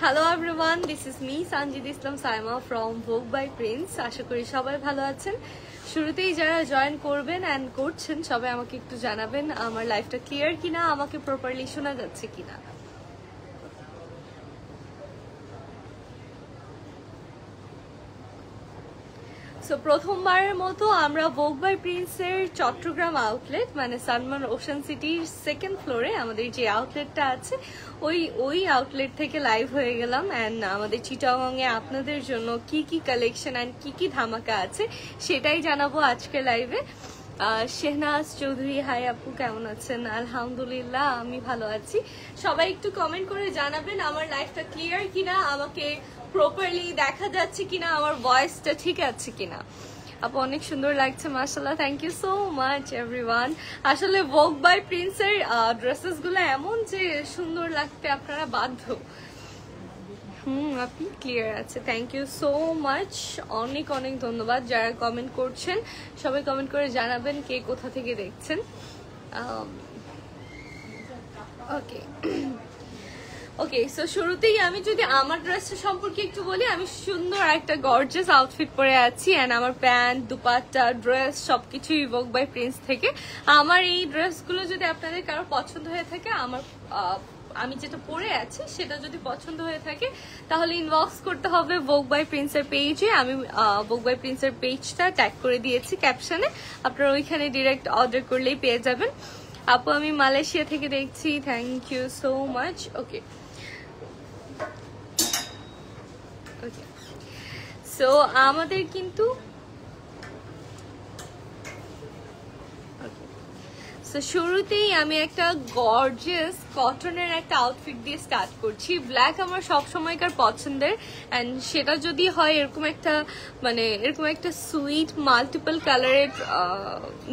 Hello everyone, this is me Sanjid Islam Saima from Vogue by Prince. আশা করি সবাই ভালো আছেন। শুরুতেই যারা জয়েন করবেন এন্ড করছেন সবাই আমাকে একটু জানাবেন আমার লাইফটা ক্লিয়ার কিনা, আমাকে প্রপারলি শোনা যাচ্ছে কিনা। সো প্রথমবারের মতো আমরা ভোগ বাই প্রিন্সের চট্টগ্রাম আউটলেট মানে সানমান ওশান সিটির সেকেন্ড ফ্লোরে আমাদের যে আউটলেটটা আছে ওই আউটলেট থেকে লাইভ হয়ে গেলাম অ্যান্ড আমাদের চিটাগংয়ে আপনাদের জন্য কি কি কালেকশন অ্যান্ড কি কি ধামাকা আছে সেটাই জানাবো আজকে লাইভে। শেহনাজ চৌধুরী, হাই আপু, কেমন আছেন? আলহামদুলিল্লাহ আমি ভালো আছি। সবাই একটু কমেন্ট করে জানাবেন আমার লাইফটা ক্লিয়ার কিনা, আমাকে প্রপারলি দেখা যাচ্ছে কিনা, আমার ভয়েসটা ঠিক আছে কিনা। আপু অনেক সুন্দর লাগছে মাশাআল্লাহ, thank you so much everyone. আসলে ভোগ বাই প্রিন্সের ড্রেসেস গুলো এমন যে সুন্দর লাগতে আপনারা বাধ্য। আপনি ক্লিয়ার আছে, থ্যাংক ইউ সো মাচ, অনেক অনেক ধন্যবাদ যারা কমেন্ট করছেন। সবাই কমেন্ট করে জানাবেন কে কোথা থেকে দেখছেন। ওকে সো শুরুতেই আমি যদি আমার ড্রেসটা সম্পর্কে একটু বলি, আমি সুন্দর একটা গর্জিয়াস আউটফিট পরে আছি অ্যান্ড আমার প্যান্ট, দুপাট্টা, ড্রেস সবকিছুই ভোগ বাই প্রিন্স থেকে। আমার এই ড্রেসগুলো যদি আপনাদের কারো পছন্দ হয়ে থাকে, আমি যেটা পরে আছি সেটা যদি পছন্দ হয়ে থাকে তাহলে ইনবক্স করতে হবে ভোগ বাই প্রিন্সের পেজে। আমি ভোগ বাই প্রিন্সের পেজটা ট্যাগ করে দিয়েছি ক্যাপশনে, আপনারা ওইখানে ডিরেক্ট অর্ডার করলেই পেয়ে যাবেন। আপু আমি মালয়েশিয়া থেকে দেখছি, thank you so much. Okay so আমাদের কিন্তু শুরুতেই আমি একটা গর্জিয়াস কটনের একটা আউটফিট দিয়ে স্টার্ট করছি। ব্ল্যাক আমার সব সময়কার পছন্দের অ্যান্ড সেটা যদি হয় এরকম একটা সুইট মাল্টিপল কালারের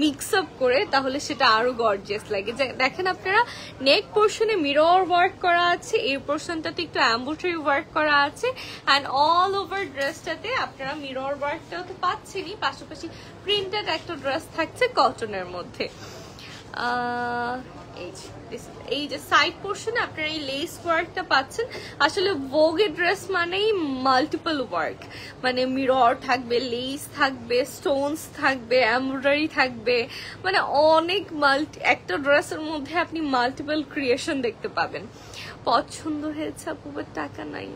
মিক্স আপ করে, তাহলে সেটা আরো গর্জিয়াস লাগে। দেখেন আপনারা নেক পোর্শনে মিরর ওয়ার্ক করা আছে, এই পোর্শনটাতে একটু এমব্রয়ডারি ওয়ার্ক করা আছে অ্যান্ড অল ওভার ড্রেসটাতে আপনারা মিরর ওয়ার্কটাও তো পাচ্ছেনই, পাশাপাশি প্রিন্টেড একটা ড্রেস থাকছে কটনের মধ্যে। এই যে সাইড পোর্শনে আপনারা এই লেস ওয়ার্কটা পাচ্ছেন। আসলে ভোগের ড্রেস মানেই মাল্টিপল ওয়ার্ক, মানে মিরর থাকবে, লেস থাকবে, স্টোনস থাকবে, এমব্রয়ডারি থাকবে, মানে অনেক একটা ড্রেসের মধ্যে আপনি মাল্টিপল ক্রিয়েশন দেখতে পাবেন। পছন্দ হয়েছে আপু টাকা নাই,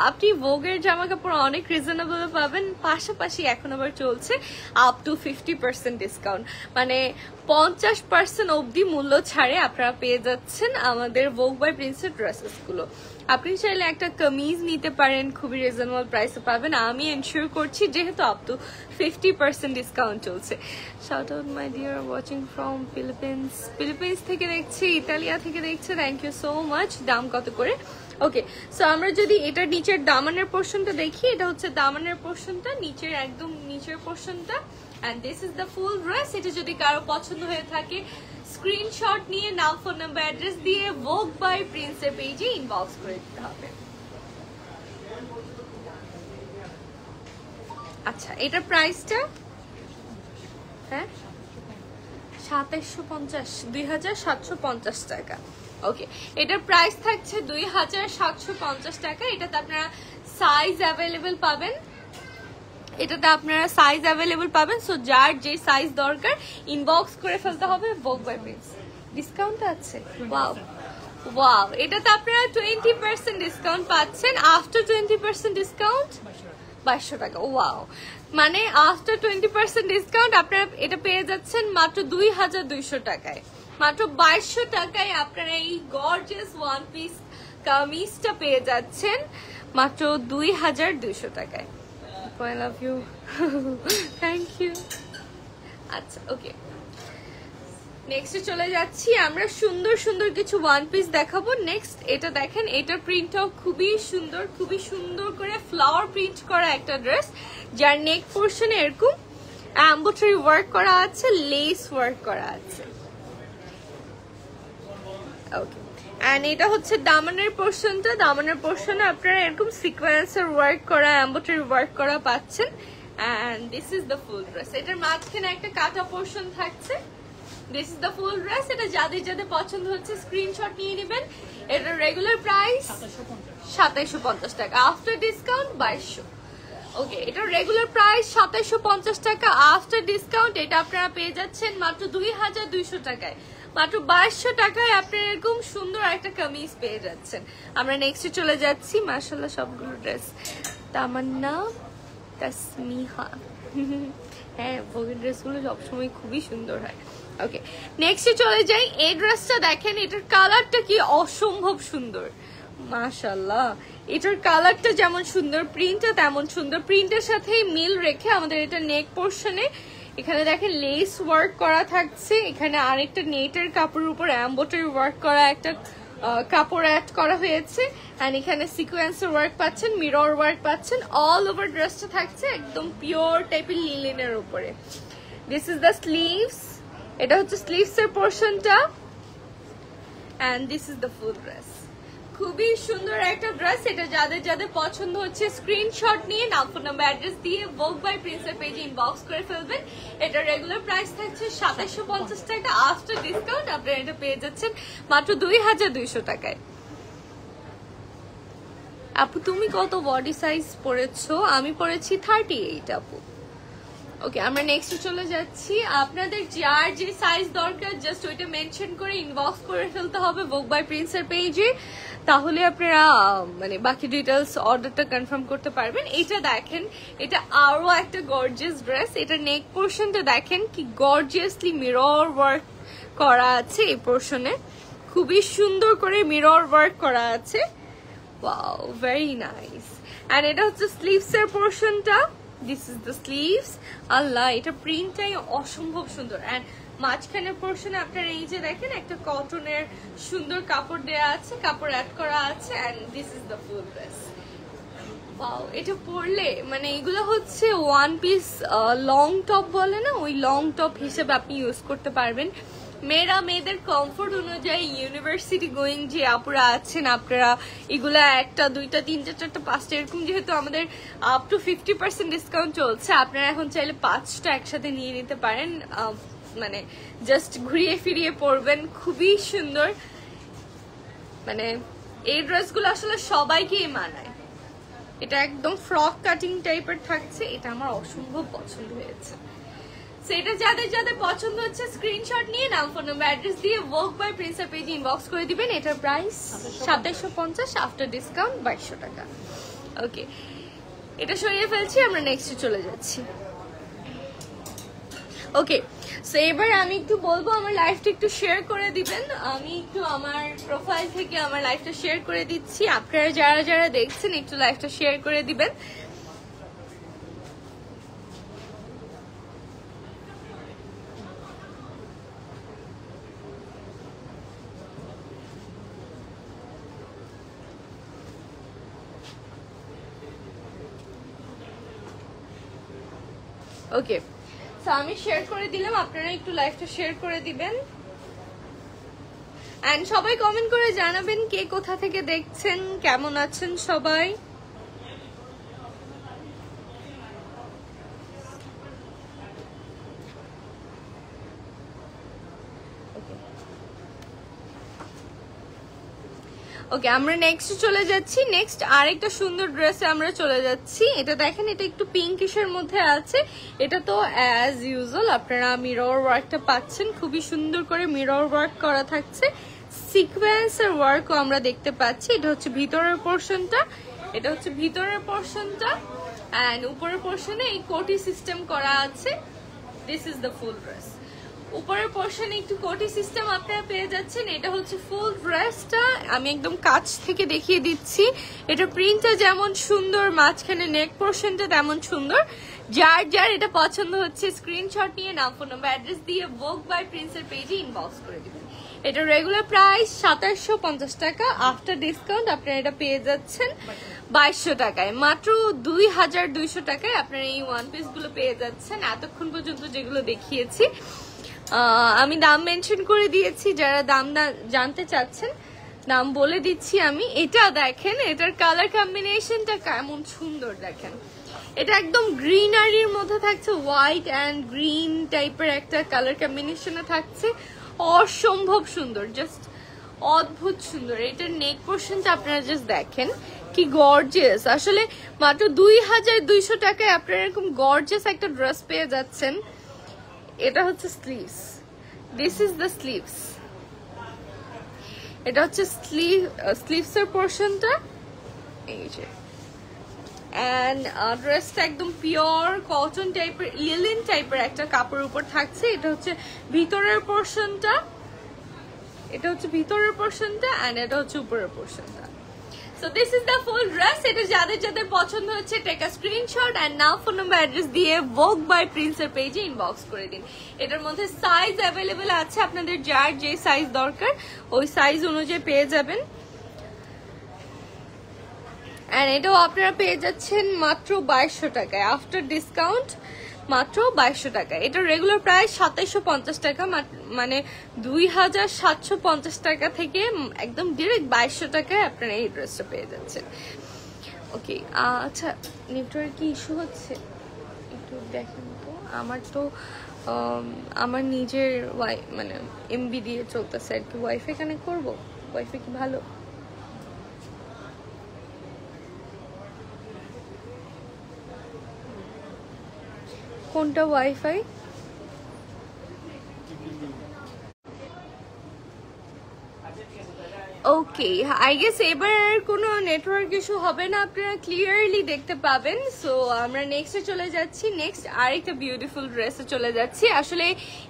আপনি ভোগের জামা কাপড় অনেক রিজনেবল পাবেন। পাশাপাশি এখন আবার চলছে আপ টু 50% ডিসকাউন্ট, মানে 50% অবধি মূল্য ছাড়ে আপনারা পেয়ে যাচ্ছেন আমাদের ভোগ বাই প্রিন্সের ড্রেসেস গুলো। আপনি চাইলে একটা কামিজ নিতে পারেন, খুবই রিজনেবল প্রাইসে পাবেন। আমি এনশিওর করছি যেহেতু আপ টু 50% ডিসকাউন্ট চলছে। Shout out my dear watching from Philippines থেকে দেখছি, ইতালিয়া থেকে দেখছে, থ্যাংক ইউ সো মাচ। দাম কত করে? ওকে সো আমরা যদি এটা নিচের দামানের পোর্শনটা দেখি, এটা হচ্ছে দামানের পোর্শনটা, নিচের একদম নিচের পোর্শনটা and this is the full dress। এটা যদি কারো পছন্দ হয়ে থাকে স্ক্রিনশট নিয়ে নাম, ফোন নাম্বার, অ্যাড্রেস দিয়ে ভোগ বাই প্রিন্সের পেজে ইনবক্স করে দিতে হবে। আচ্ছা এটার প্রাইসটা 2750 টাকা। ওকে এটার প্রাইস থাকছে 2750 টাকা। এটাতে আপনারা সাইজ অ্যাভেলেবেল পাবেন, সো যার যে সাইজ দরকার ইনবক্স করে ফেলতে হবে ভোগ বাই প্রিন্স। ডিসকাউন্ট আছে, ওয়াও এটাতে আপনারা 20% ডিসকাউন্ট পাচ্ছেন। আফটার 20% ডিসকাউন্ট 2200 টাকা। ওয়াও, মানে আফটার 20% ডিসকাউন্ট আপনারা এটা পেয়ে যাচ্ছেন মাত্র 2200 টাকায়। মাত্র 2200 টাকায় আপনারা এই গর্জিয়াস ওয়ান পিস কামিজটা পেয়ে যাচ্ছেন মাত্র 2200 টাকায়। I love you. Thank you. আচ্ছা ওকে নেক্সটে চলে যাচ্ছি, আমরা সুন্দর সুন্দর কিছু ওয়ান পিস দেখাবো। নেক্সট এটা দেখেন, এটার প্রিন্টটাও খুবই সুন্দর করে ফ্লাওয়ার প্রিন্ট করা একটা ড্রেস, যার নেক পোর্শনে এরকম এমব্রয়ডারি ওয়ার্ক করা আছে, লেস ওয়ার্ক করা আছে। ওকে এন্ড এটা হচ্ছে দামানের পোর্শনটা, দামানের পোর্শনে আপনারা এরকম সিকোয়েন্সের ওয়ার্ক করা, এমব্রয়ডারি ওয়ার্ক করা পাচ্ছেন। And this is the full dress. এটার মাঝখানে একটা কাটা পোর্শন থাকছে, this is the full dress. এটা যাদের যাদের পছন্দ হচ্ছে স্ক্রিনশট নিয়ে নেবেন। এটা রেগুলার প্রাইস 2750 টাকা, আফটার ডিসকাউন্ট 2200। ওকে, এটা রেগুলার প্রাইস 2750 টাকা, আফটার ডিসকাউন্ট এটা আপনারা পেয়ে যাচ্ছেন মাত্র 2200 টাকায়। মাত্র 2200 টাকায় আপনারা এরকম সুন্দর একটা কামিজ পেয়ে যাচ্ছেন। আমরা নেক্সটে চলে যাচ্ছি। মাশাআল্লাহ সবগুলো ড্রেস। তামান্না তাসমিহা, হ্যাঁ ভোগের ড্রেসগুলো সবসময় খুবই সুন্দর হয়। ওকে, নেক্সটে চলে যাই। এই ড্রেসটা দেখেন, এটার কালারটা কি অসম্ভব সুন্দর, মাশাআল্লাহ। এটার কালারটা যেমন সুন্দর, প্রিন্টটা তেমন সুন্দর। প্রিন্টের সাথেই মিল রেখে আমাদের এটা নেক পোর্শনে এখানে দেখেন লেস ওয়ার্ক করা থাকছে। এখানে আরেকটা নেটের কাপড়ের উপর এমব্রয়ডারি ওয়ার্ক করা একটা কাপড় অ্যাড করা হয়েছে। এন্ড এখানে সিকোয়েন্সের ওয়ার্ক পাচ্ছেন, মিরর ওয়ার্ক পাচ্ছেন। অল ওভার ড্রেসটা থাকছে একদম পিওর টাইপের লিলেনের উপরে। দিস ইজ দ্য স্লিভস, এটা হচ্ছে স্লিভস এর পোর্শনটা। And this is the full dress. খুবই সুন্দর একটা ড্রেস। এটা যাদের যাদের পছন্দ হচ্ছে স্ক্রিনশট নিয়ে নাম, ফোন নাম্বার, অ্যাড্রেস দিয়ে ভোগ বাই প্রিন্সের পেজে ইনবক্স করে ফেলবেন। এটা রেগুলার প্রাইস থাকছে 2750 টাকা, আফটার ডিসকাউন্ট আপনারা এটা পেয়ে যাচ্ছেন মাত্র 2200 টাকায়। আপু তুমি কত বডি সাইজ পরেছো? আমি পরেছি 38 আপু। ওকে, আমরা নেক্সট চলে যাচ্ছি। আপনাদের যার যে সাইজ দরকার জাস্ট ওইটা মেনশন করে ইনবক্স করে ফেলতে হবে ভোগ বাই প্রিন্সের পেজে, তাহলে আপনারা মানে বাকি ডিটেলস অর্ডারটা কনফার্ম করতে পারবেন। এটা দেখেন, এটা আরো একটা গর্জিয়াস ড্রেস। এটা নেক পোর্শনটা দেখেন কি গর্জিয়াসলি মিরর ওয়ার্ক করা আছে। এই পোর্শনে খুবই সুন্দর করে মিরর ওয়ার্ক করা আছে। Wow, very nice. এন্ড এটা হচ্ছে স্লিভস এর পোর্শনটা। This is the sleeves. আল্লাহ, এটা প্রিন্টটাই অসম্ভব সুন্দর। এন্ড মাঝখানের পোর্শনে আপনারা এই যে দেখেন একটা কটনের সুন্দর কাপড় দেয়া আছে, কাপড় অ্যাড করা আছে। And this is the full dress. Wow, এটা পরলে মানে এগুলো হচ্ছে ওয়ান পিস লং টপ বলে না, ওই লং টপ হিসেবে আপনি ইউজ করতে পারবেন। মেয়েরা মেয়েদের কমফোর্ট অনুযায়ী ইউনিভার্সিটি গোয়িং যে আপুরা আছেন, আপনারা এগুলা একটা দুইটা তিনটা চারটা পাঁচটা এরকম, যেহেতু আমাদের আপ টু 50% ডিসকাউন্ট চলছে, আপনারা এখন চাইলে 5টা একসাথে নিয়ে নিতে পারেন। মানে জাস্ট ঘুরিয়ে ফিরিয়ে পরবেন, খুবই সুন্দর। মানে এই ড্রেসগুলো আসলে সবাইকেই মানায়। এটা একদম ফ্রক কাটিং টাইপের থাকছে। এটা আমার অসম্ভব পছন্দ হয়েছে। সেটা যাদের যাদের পছন্দ হচ্ছে স্ক্রিনশট নিয়ে নাম, ফোন নাম্বার, অ্যাড্রেস দিয়ে ভোগ বাই প্রিন্সের পেজে ইনবক্স করে দিবেন। এটার প্রাইস 2750, আফটার ডিসকাউন্ট 2200 টাকা। ওকে, এটা সরিয়ে ফেলছি, আমরা নেক্সটে চলে যাচ্ছি। ওকে, সো এবার আমি একটু বলবো আমার লাইফটা একটু শেয়ার করে দিবেন। আমি একটু আমার প্রোফাইল থেকে আমার লাইফটা শেয়ার করে দিচ্ছি। আপনারা যারা যারা দেখছেন একটু লাইফটা শেয়ার করে দিবেন। ওকে, সো আমি শেয়ার করে দিলাম, আপনারা একটু লাইভটা শেয়ার করে দিবেন। এন্ড সবাই কমেন্ট করে জানাবেন কে কোথা থেকে দেখছেন, কেমন আছেন সবাই। ওকে, আমরা নেক্সট চলে যাচ্ছি। নেক্সট আরেকটা সুন্দর ড্রেসে আমরা চলে যাচ্ছি। এটা দেখেন, এটা একটু পিঙ্কিশের মধ্যে আছে। এটা তো অ্যাজ ইউজুয়াল আপনারা মিরর ওয়ার্কটা পাচ্ছেন, খুবই সুন্দর করে মিরর ওয়ার্ক করা থাকছে। সিকোয়েন্সের ওয়ার্কও আমরা দেখতে পাচ্ছি। এটা হচ্ছে ভিতরের পোর্শনটা, এটা হচ্ছে ভিতরের পোর্শনটা। এন্ড উপরের পোর্শনে এই কোটি সিস্টেম করা আছে। This is the full dress. উপরের পোর্শনে একটু কোটি সিস্টেম আপনারা পেয়ে যাচ্ছেন। এটা হচ্ছে ফুল ড্রেসটা, আমি একদম কাছ থেকে দেখিয়ে দিচ্ছি। এটা প্রিন্টটা যেমন সুন্দর, মাঝখানে নেক পোর্শনটা তেমন সুন্দর। যার যার এটা পছন্দ হচ্ছে স্ক্রিনশট নিয়ে নাম, ফোন নাম্বার, অ্যাড্রেস দিয়ে ভোগ বাই প্রিন্সের পেজে ইনবক্স করে দিবেন। এটা রেগুলার প্রাইস 2750 টাকা, আফটার ডিসকাউন্ট আপনারা এটা পেয়ে যাচ্ছেন 2200 টাকায়। মাত্র 2200 টাকায় আপনারা এই ওয়ান পিস গুলো পেয়ে যাচ্ছেন। এতক্ষণ পর্যন্ত যেগুলো দেখিয়েছি আমি দাম মেনশন করে দিয়েছি, যারা দাম জানতে চাচ্ছেন দাম বলে দিচ্ছি আমি। এটা দেখেন, এটার কালার কম্বিনেশনটা কেমন সুন্দর দেখেন। এটা একদম গ্রিনারির মধ্যে থাকছে, হোয়াইট অ্যান্ড গ্রিন টাইপের একটা কালার কম্বিনেশনে থাকছে, অসম্ভব সুন্দর, জাস্ট অদ্ভুত সুন্দর। এটার নেক পোর্শনটা আপনারা জাস্ট দেখেন কি গর্জিয়াস। আসলে মাত্র 2200 টাকায় আপনারা এরকম গর্জিয়াস একটা ড্রেস পেয়ে যাচ্ছেন। এটা হচ্ছে sleeves, this is the sleeves. এটা হচ্ছে স্লিভসের পোর্শনটা, এই যে। অ্যান্ড ড্রেসটা একদম পিওর কটন টাইপের, লিলেন টাইপের একটা কাপড়ের উপর থাকছে। এটা হচ্ছে ভিতরের পোর্শনটা, এটা হচ্ছে ভিতরের পোর্শনটা, অ্যান্ড এটা হচ্ছে উপরের পোর্শনটা। So this is the full dress. এটা যাদের যাদের পছন্দ হচ্ছে take a screenshot and now phone number address দিয়ে ভোগ বাই প্রিন্সের পেজে ইনবক্স করে দিন। এটার মধ্যে সাইজ অ্যাভেলেবেল আছে, আপনাদের যার যে সাইজ দরকার ওই সাইজ অনুযায়ী পেয়ে যাবেন। এন্ড এটাও আপনারা পেয়ে যাচ্ছেন মাত্র 2200 টাকায়, আফটার ডিসকাউন্ট মাত্র 2200 টাকা। এটা রেগুলার প্রাইস 2750 টাকা, মানে 2750 টাকা থেকে একদম ডিরেক্ট 2200 টাকায় আপনারা এই ড্রেসটা পেয়ে যাচ্ছেন। ওকে, আচ্ছা নেটওয়ার্ক কি ইস্যু হচ্ছে একটু দেখেন তো। আমার তো আমার নিজের মানে এমবি দিয়ে চলতেছে আর কি, ওয়াইফাই কানেক্ট করবো। ওয়াইফাই কি ভালো? কোনটা ওয়াইফাই? ওকে, আই গেস এবার কোনো নেটওয়ার্ক ইস্যু হবে না, আপনারা ক্লিয়ারলি দেখতে পাবেন। সো আমরা নেক্সটে চলে যাচ্ছি, নেক্সট আরেকটা বিউটিফুল ড্রেসে চলে যাচ্ছি। আসলে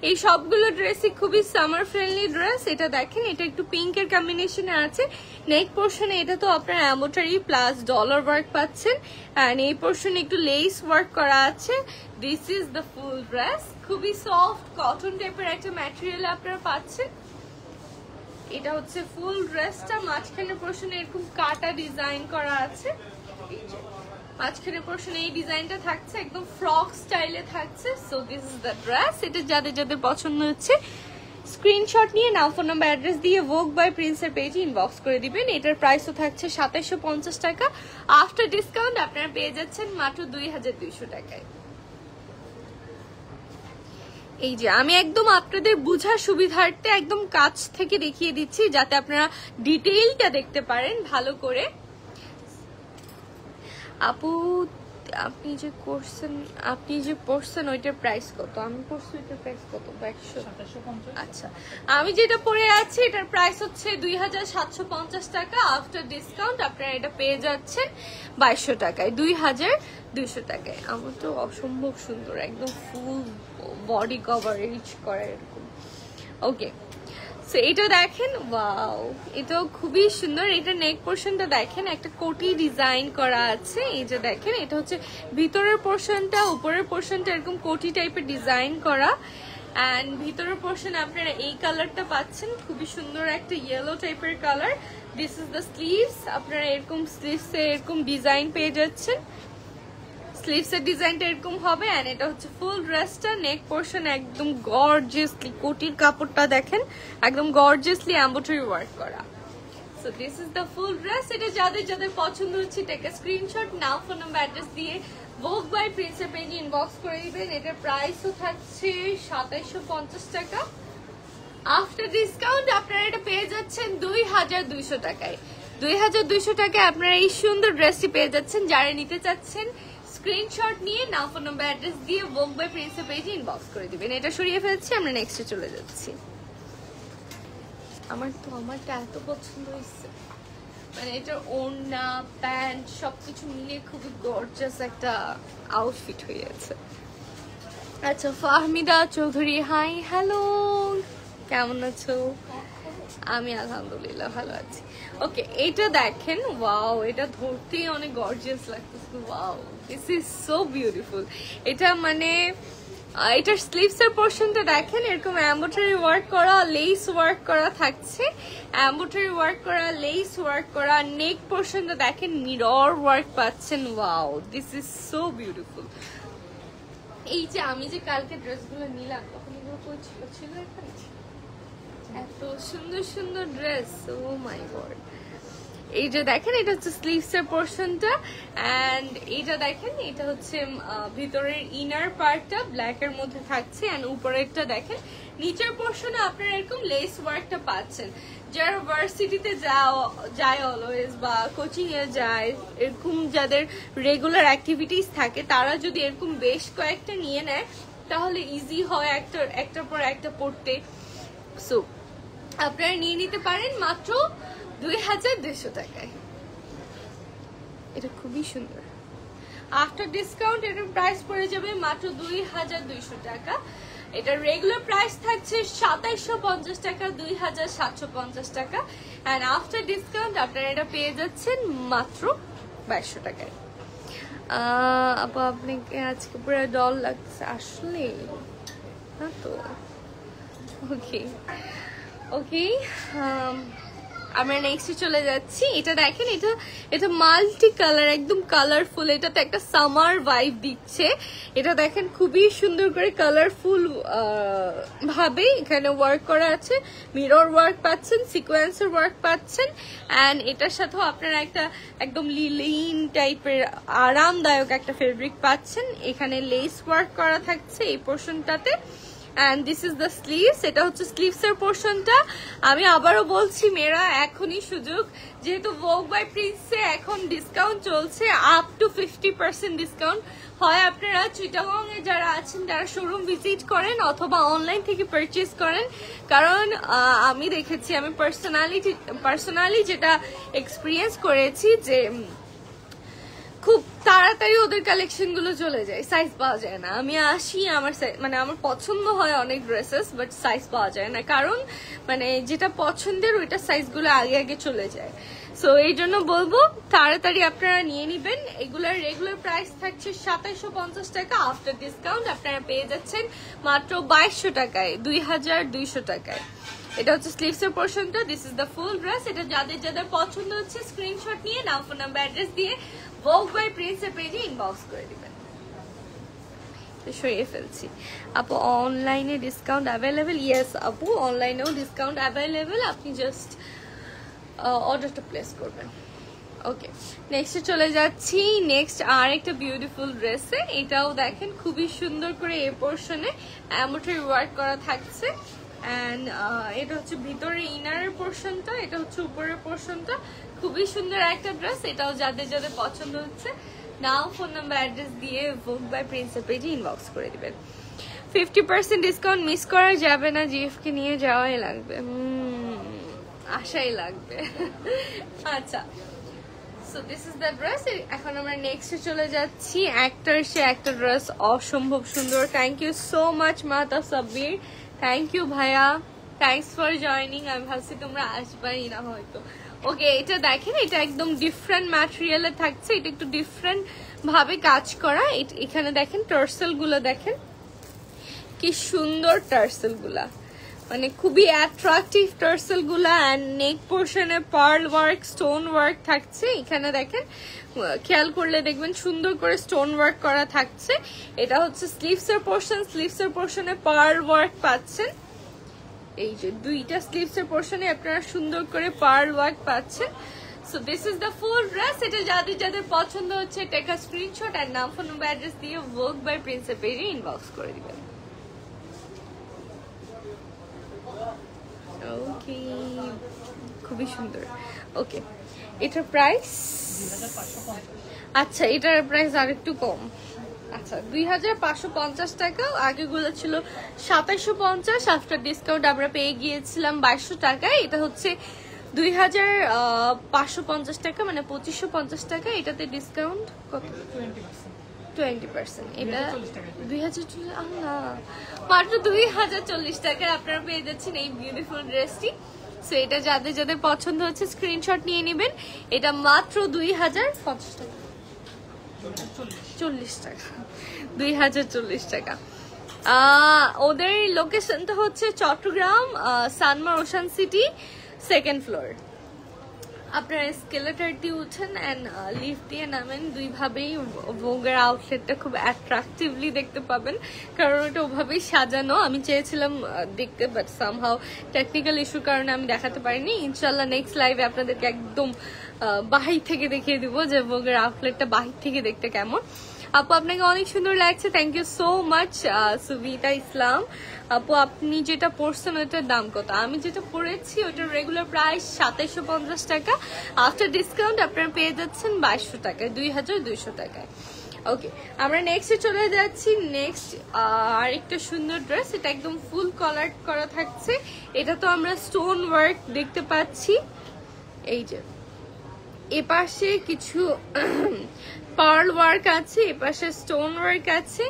এই সবগুলো ড্রেসই খুবই সামার ফ্রেন্ডলি ড্রেস। এটা দেখেন, এটা একটু পিঙ্কের কম্বিনেশনে আছে। নেক পোর্শনে এটা তো আপনার এমব্রয়ডারি প্লাস ডলার ওয়ার্ক পাচ্ছেন, অ্যান্ড এই পোর্শনে একটু লেস ওয়ার্ক করা আছে। This is the full dress. খুবই সফট কটন টাইপের একটা ম্যাটেরিয়াল আপনারা পাচ্ছেন। এটা হচ্ছে ফুল ড্রেসটা, মাঝখানের পোর্শনে এরকম কাটা ডিজাইন করা আছে। মাঝখানের পোর্শনে এই ডিজাইনটা থাকছে, একদম ফ্রক স্টাইলে থাকছে। So this is the dress. এটা যাদের যাদের পছন্দ হচ্ছে স্ক্রিনশট নিয়ে নাও ফোন নাম্বার অ্যাড্রেস দিয়ে ভোগ বাই প্রিন্সের পেজে ইনবক্স করে দিবেন। এটার প্রাইসও থাকছে 2750 টাকা, আফটার ডিসকাউন্ট আপনারা পেয়ে যাচ্ছেন মাত্র 2200 টাকায়। এই যে আমি একদম আপনাদের বোঝার সুবিধার্থে একদম কাছ থেকে দেখিয়ে দিচ্ছি, যাতে আপনারা ডিটেইলটা দেখতে পারেন ভালো করে। আপু আপনি যে পড়ছেন ওইটার প্রাইস কত? আমি পড়ছি ওইটার প্রাইস কত? 2750। আচ্ছা, আমি যেটা পরে আছি এটার প্রাইস হচ্ছে 2750 টাকা, আফটার ডিসকাউন্ট আপনারা এটা পেয়ে যাচ্ছেন 2200 টাকায়, 2200 টাকায়। আমার তো অসম্ভব সুন্দর, একদম ফুল বডি কভারেজ করা এরকম। ওকে, সো এটা দেখেন, ওয়াও, এটাও খুবই সুন্দর। এটা নেক পোর্শনটা দেখেন, একটা কোটি ডিজাইন করা আছে। এই যে দেখেন, এটা হচ্ছে ভিতরের পোর্শনটা, উপরের পোর্শনটা এরকম কোটি টাইপের ডিজাইন করা, অ্যান্ড ভিতরের পোর্শনে আপনারা এই কালারটা পাচ্ছেন, খুবই সুন্দর একটা ইয়েলো টাইপের colour. This is the sleeves. আপনারা এরকম স্লিভসে এরকম ডিজাইন পেয়ে যাচ্ছেন, স্লিভসের ডিজাইনটা এরকম হবে। এন্ড এটা হচ্ছে ফুল ড্রেসটা, নেক পোর্শন একদম গর্জিয়াসলি, কোটির কাপড়টা দেখেন একদম গর্জিয়াসলি এমব্রয়ডারি ওয়ার্ক করা। So this is the full dress. এটা যাদের যাদের পছন্দ হচ্ছে take a screenshot, now phone number address দিয়ে ভোগ বাই প্রিন্সের পেজে ইনবক্স করে দিবেন। এটার প্রাইসও থাকছে 2750 টাকা, আফটার ডিসকাউন্ট আপনারা এটা পেয়ে যাচ্ছেন 2200 টাকায়। 2200 টাকায় আপনারা এই সুন্দর ড্রেসটি পেয়ে যাচ্ছেন। যারা নিতে চাচ্ছেন স্ক্রিনশট নিয়ে নাও ফোন নাম্বার অ্যাড্রেস দিয়ে ভোগ বাই প্রিন্সের পেজে ইনবক্স করে দিবেন। এটা সরিয়ে ফেলছি, আমরা নেক্সটে চলে যাচ্ছি। আমারটা এত পছন্দ হয়েছে, মানে এটা ওড়না প্যান্ট সবকিছু মিলিয়ে খুবই গর্জাস একটা আউটফিট হয়ে গেছে। আচ্ছা, ফাহমিদা চৌধুরী, হাই, হ্যালো, কেমন আছো? আমি আলহামদুলিল্লাহ ভালো আছি। ওকে, এটা দেখেন, ওয়াও, এটা ধরতেই অনেক গর্জিয়াস লাগতেছে। Wow, this is so beautiful. এটা মানে এটার স্লিভসের পোর্শনটা দেখেন, এরকম এমব্রয়ডারি ওয়ার্ক করা, লেস ওয়ার্ক করা থাকছে, এমব্রয়ডারি ওয়ার্ক করা, লেস ওয়ার্ক করা। নেক পোর্শনটা দেখেন, মিরর ওয়ার্ক পাচ্ছেন। Wow, this is so beautiful. এই যে আমি যে কালকে ড্রেসগুলো নিলাম, তখন এগুলো কই ছিল এখানে, এত সুন্দর সুন্দর ড্রেস। ও মাই গড, এই যে দেখেন এটা হচ্ছে স্লিভস এর পোর্শনটা, এন্ড এটা দেখেন এটা হচ্ছে ভিতরের ইনার পার্টটা ব্ল্যাক এর মধ্যে থাকছে, এন্ড উপরেরটা দেখেন নিচের পোর্শনে আপনারা এরকম লেস ওয়ার্কটা পাচ্ছেন। যারা ভার্সিটিতে যায় অলওয়েজ বা কোচিং এ যায়, এরকম যাদের রেগুলার অ্যাক্টিভিটিস থাকে, তারা যদি এরকম বেশ কয়েকটা নিয়ে নেয় তাহলে ইজি হয় একটার পর একটা পড়তে। সো আপনারা নিয়ে নিতে পারেন মাত্র 2200 টাকায়। এটা খুবই সুন্দর। আফটার ডিসকাউন্ট এটার প্রাইস পড়ে যাবে মাত্র 2200 টাকা। এটা রেগুলার প্রাইস থাকছে 2750 টাকা, 2750 টাকা, এন্ড আফটার ডিসকাউন্ট আপনারা এটা পেয়ে যাচ্ছেন মাত্র 2200 টাকায়। আপু আপনাকে আজকে পুরো ডল লাগছে আসলে না তো? ওকে ওকে, আমরা নেক্সটে চলে যাচ্ছি। এটা দেখেন এটা মাল্টি কালার, একদম কালারফুল, এটাতে একটা সামার ভাইব দিচ্ছে। এটা দেখেন খুবই সুন্দর করে কালারফুল ভাবে এখানে ওয়ার্ক করা আছে, মিরর ওয়ার্ক পাচ্ছেন, সিকোয়েন্সের ওয়ার্ক পাচ্ছেন, এন্ড এটার সাথেও আপনারা একটা একদম লিন টাইপের আরামদায়ক একটা ফেব্রিক পাচ্ছেন। এখানে লেস ওয়ার্ক করা থাকছে এই পোর্শনটাতে, and this is the sleeves. এটা হচ্ছে স্লিভস এর পোর্শনটা। আমি আবারও বলছি মেয়েরা এখনই সুযোগ, যেহেতু ভোগ বাই প্রিন্সে এখন ডিসকাউন্ট চলছে আপ টু 50% ডিসকাউন্ট। হয় আপনারা চিটাগং এ যারা আছেন তারা শোরুম ভিজিট করেন অথবা অনলাইন থেকে পারচেজ করেন, কারণ আমি দেখেছি, আমি পার্সোনালি যেটা এক্সপিরিয়েন্স করেছি যে খুব তাড়াতাড়ি ওদের কালেকশন গুলো চলে যায়, সাইজ পাওয়া যায় না। আমি আসি, আমার মানে আমার পছন্দ হয় অনেক ড্রেসেস, বাট সাইজ পাওয়া যায় না, কারণ মানে যেটা পছন্দের ওইটা সাইজ গুলো আগে আগে চলে যায়। সো এই জন্য বলবো তাড়াতাড়ি আপনারা নিয়ে নিবেন। এগুলার রেগুলার প্রাইস থাকছে 2750 টাকা, আফটার ডিসকাউন্ট আপনারা পেয়ে যাচ্ছেন মাত্র 2200 টাকায়, 2200 টাকায়। এটা হচ্ছে স্লিভস এর পোর্শনটা। This is the full dress. এটা যাদের যাদের পছন্দ হচ্ছে স্ক্রিনশট নিয়ে নাম, ফোন নাম্বার, অ্যাড্রেস দিয়ে ভোগ বাই প্রিন্সের পেজে ইনবক্স করে দিবেন। সরিয়ে ফেলছি। আপু অনলাইনে ডিসকাউন্ট অ্যাভেলেবেল? ইয়েস আপু, অনলাইনেও ডিসকাউন্ট অ্যাভেলেবেল, আপনি জাস্ট অর্ডারটা প্লেস করবেন। ওকে, নেক্সটে চলে যাচ্ছি। নেক্সট আর একটা বিউটিফুল ড্রেসে, এটাও দেখেন খুবই সুন্দর করে এই পোর্শনে এমব্রয়ডারি ওয়ার্ক করা থাকছে, এন্ড এটা হচ্ছে ভিতরে ইনারের পোর্শনটা, এটা হচ্ছে উপরের পোর্শনটা। খুবই সুন্দর একটা ড্রেস। এটাও যাদের যাদের পছন্দ হচ্ছে নাও, ফোন নাম্বার, অ্যাড্রেস দিয়ে ভোগ বাই প্রিন্সের পেজে ইনবক্স করে দিবেন। 50% ডিসকাউন্ট মিস করা যাবে না, জিএফ কে নিয়ে যাওয়াই লাগবে, আশাই লাগবে। আচ্ছা, so this is the dress. এখন আমরা নেক্সটে চলে যাচ্ছি। একটার সে একটা ড্রেস অসম্ভব সুন্দর। থ্যাংক ইউ সো মাচ মাতা সাব্বির, থ্যাংক ইউ ভাইয়া, থ্যাংকস ফর জয়নিং। আমি ভাবছি তোমরা আসবাই না হয়তো। ওকে, এটা দেখেন, এটা একদম ডিফারেন্ট ম্যাটেরিয়ালে থাকছে, এটা একটু ডিফারেন্ট ভাবে কাজ করা। এখানে দেখেন টার্সেল গুলো, দেখেন কি সুন্দর টার্সেল গুলা, মানে খুবই অ্যাট্রাকটিভ টার্সেল গুলা, এন্ড নেক পোর্শনে পার্ল ওয়ার্ক, স্টোন ওয়ার্ক থাকছে। এখানে দেখেন, খেয়াল করলে দেখবেন সুন্দর করে স্টোন ওয়ার্ক করা থাকছে। এটা হচ্ছে স্লিভস এর পোর্শন, স্লিভস এর পোর্শনে পার্ল ওয়ার্ক পাচ্ছেন। এই যে দুইটা স্লিভস এর পোর্শনে আপনারা সুন্দর করে পার্ল ওয়ার্ক পাচ্ছেন। So this is the full dress. এটা যাদের যাদের পছন্দ হচ্ছে টেক আ স্ক্রিনশট আর নাম, ফোন নাম্বার, অ্যাড্রেস দিয়ে ভোগ বাই প্রিন্সের পেজে ইনবক্স করে দিবেন। ওকে, খুবই সুন্দর। ওকে, এটার প্রাইস, আচ্ছা এটার প্রাইস আর একটু কম। আচ্ছা, 2550 টাকা। আগেগুলো ছিল 2750, আফটার ডিসকাউন্ট আমরা পেয়ে গিয়েছিলাম 2200 টাকায়। এটা হচ্ছে 2550 টাকা, মানে 2550 টাকা। এটাতে ডিসকাউন্ট কত? 20%। এটা 2040, আল্লাহ, মাত্র 2040 টাকায় আপনারা পেয়ে যাচ্ছেন এই বিউটিফুল ড্রেসটি। সো এটা যাদের যাদের পছন্দ হচ্ছে স্ক্রিনশট নিয়ে নেবেন। এটা মাত্র 2050 টাকা, 40 টাকা, 2040 টাকা। ওদের লোকেশনটা হচ্ছে Chattogram Sanmar Ocean City, 2nd floor. আপনারা স্কেলেটর দিয়ে উঠেন অ্যান্ড লিফট দিয়ে নামেন, দুইভাবেই ভোগের আউটলেটটা খুব অ্যাট্রাকটিভলি দেখতে পাবেন, কারণ ওটা ওভাবেই সাজানো। আমি চেয়েছিলাম দেখতে, বাট সামহাও টেকনিক্যাল ইস্যুর কারণে আমি দেখাতে পারিনি। ইনশাল্লাহ নেক্সট লাইভে আপনাদেরকে একদম বাহির থেকে দেখিয়ে দিব যে ভোগের আউটলেটটা বাহির থেকে দেখতে কেমন। আপু আপনাকে অনেক সুন্দর লাগছে, থ্যাংক ইউ সো মাচ সুবিতা ইসলাম। আপু আপনি যেটা পড়ছেন ওটার দাম কত? আমি যেটা পড়েছি ওটার রেগুলার প্রাইস 2750 টাকা, আফটার ডিসকাউন্ট আপনারা পেয়ে যাচ্ছেন 2200 টাকায়, 2200 টাকায়। ওকে, আমরা নেক্সটে চলে যাচ্ছি। নেক্সট আরেকটা সুন্দর ড্রেস, এটা একদম ফুল কলার করা থাকছে। এটা তো আমরা স্টোন ওয়ার্ক দেখতে পাচ্ছি, এই যে এপাশে কিছু পার্ল ওয়ার্ক আছে, এপাশে স্টোন ওয়ার্ক আছে।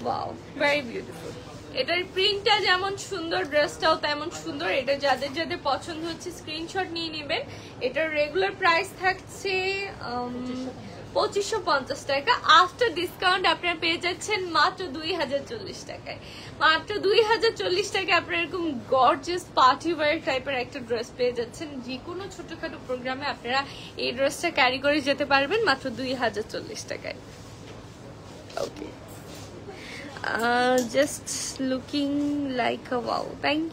Wow, very beautiful. এটার প্রিন্টটা যেমন সুন্দর, ড্রেসটাও তেমন সুন্দর। এটা যাদের যাদের পছন্দ হচ্ছে স্ক্রিনশট নিয়ে নেবেন। এটার রেগুলার প্রাইস থাকছে 2550 টাকা, আফটার ডিসকাউন্ট আপনারা পেয়ে যাচ্ছেন মাত্র 2040 টাকায়। মাত্র 2040 টাকায় আপনারা এরকম গর্জিয়াস পার্টি ওয়্যার টাইপের একটা ড্রেস পেয়ে যাচ্ছেন। যে কোনো ছোটখাটো প্রোগ্রামে আপনারা এই ড্রেসটা ক্যারি করে যেতে পারবেন মাত্র 2040 টাকায়। ওকে, just looking like a wow. Thank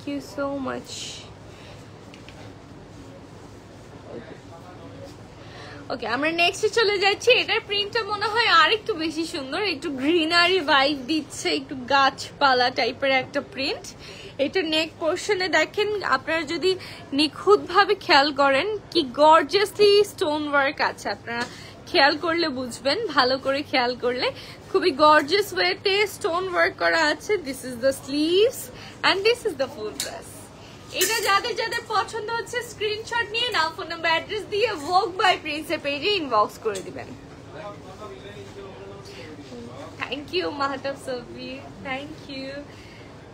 you so much. ওকে, আমরা নেক্সটে চলে যাচ্ছি। এটার প্রিন্টটা মনে হয় আরেকটু বেশি সুন্দর, একটু গ্রিনারি ভাইব দিচ্ছে, একটু গাছপালা টাইপের একটা প্রিন্ট। এটা নেক পোর্শনে দেখেন, আপনারা যদি নিখুঁত ভাবে খেয়াল করেন কি গর্জিয়াসলি স্টোন ওয়ার্ক আছে, আপনারা খেয়াল করলে বুঝবেন, ভালো করে খেয়াল করলে খুবই গর্জিয়াস ওয়েতে স্টোন ওয়ার্ক করা আছে। This is the sleeves and this is the full dress. এটা যাদের যাদের পছন্দ হচ্ছে স্ক্রিনশট নিয়ে নাম, ফোন নাম্বার, অ্যাড্রেস দিয়ে ভোগ বাই প্রিন্সের পেজে ইনবক্স করে দিবেন। Thank you Mahtab Safi, thank you.